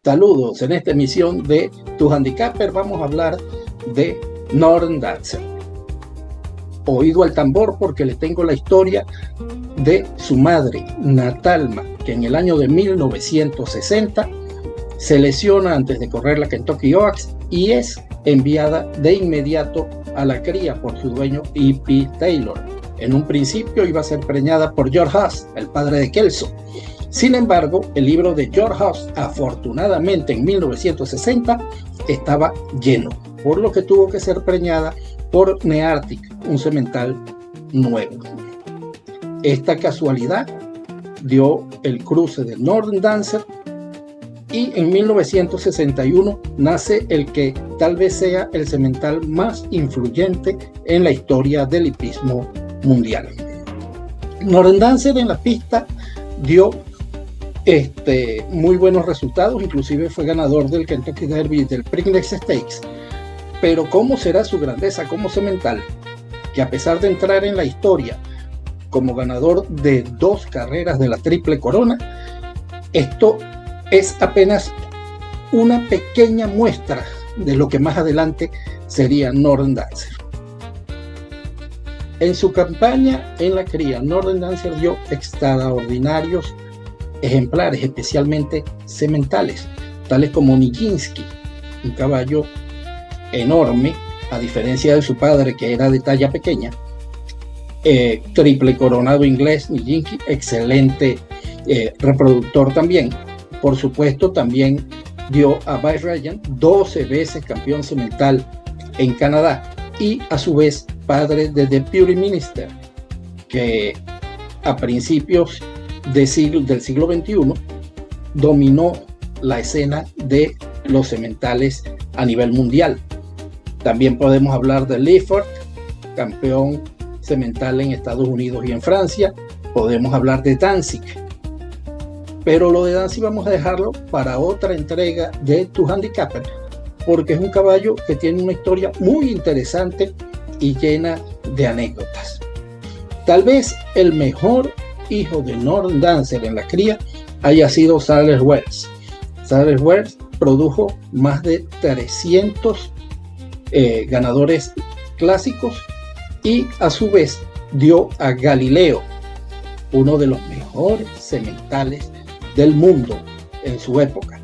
Saludos, en esta emisión de Tu Handicapper vamos a hablar de Northern Dancer. Oído al tambor porque le tengo la historia de su madre, Natalma, que en el año de 1960 se lesiona antes de correr la Kentucky Oaks y es enviada de inmediato a la cría por su dueño E.P. Taylor. En un principio iba a ser preñada por George Haas, el padre de Kelso. Sin embargo, el libro de George Haas, afortunadamente en 1960, estaba lleno, por lo que tuvo que ser preñada por Nearctic, un semental nuevo. Esta casualidad dio el cruce del Northern Dancer y en 1961 nace el que tal vez sea el semental más influyente en la historia del hipismo mundial. Northern Dancer en la pista dio muy buenos resultados, inclusive fue ganador del Kentucky Derby y del Preakness Stakes. Pero ¿cómo será su grandeza como semental? Que a pesar de entrar en la historia como ganador de 2 carreras de la Triple Corona, esto es apenas una pequeña muestra de lo que más adelante sería Northern Dancer. En su campaña en la cría, Northern Dancer dio extraordinarios ejemplares, especialmente sementales, tales como Nijinsky, un caballo enorme, a diferencia de su padre que era de talla pequeña. Triple coronado inglés, Nijinsky, excelente reproductor también. Por supuesto, también dio a Vice Regent, 12 veces campeón semental en Canadá, y a su vez padre de The Beauty Minister, que a principios del siglo XXI dominó la escena de los sementales a nivel mundial. También podemos hablar de Lifford, campeón semental en Estados Unidos y en Francia. Podemos hablar de Danzig, pero lo de Danzig vamos a dejarlo para otra entrega de Tu Handicapper, porque es un caballo que tiene una historia muy interesante y llena de anécdotas. Tal vez el mejor hijo de Northern Dancer en la cría haya sido Sadler's Wells. Sadler's Wells produjo más de 300 ganadores clásicos y a su vez dio a Galileo, uno de los mejores sementales del mundo en su época,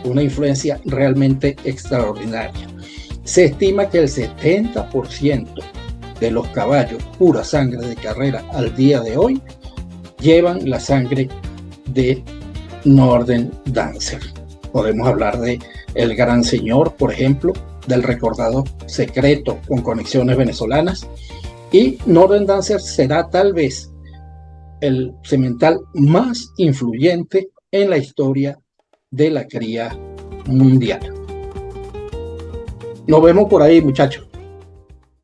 una influencia realmente extraordinaria. Se estima que el 70% de los caballos pura sangre de carrera al día de hoy llevan la sangre de Northern Dancer. Podemos hablar de El Gran Señor, por ejemplo, del recordado Secreto con conexiones venezolanas, y Northern Dancer será tal vez el semental más influyente en la historia de la cría mundial. Nos vemos por ahí, muchachos.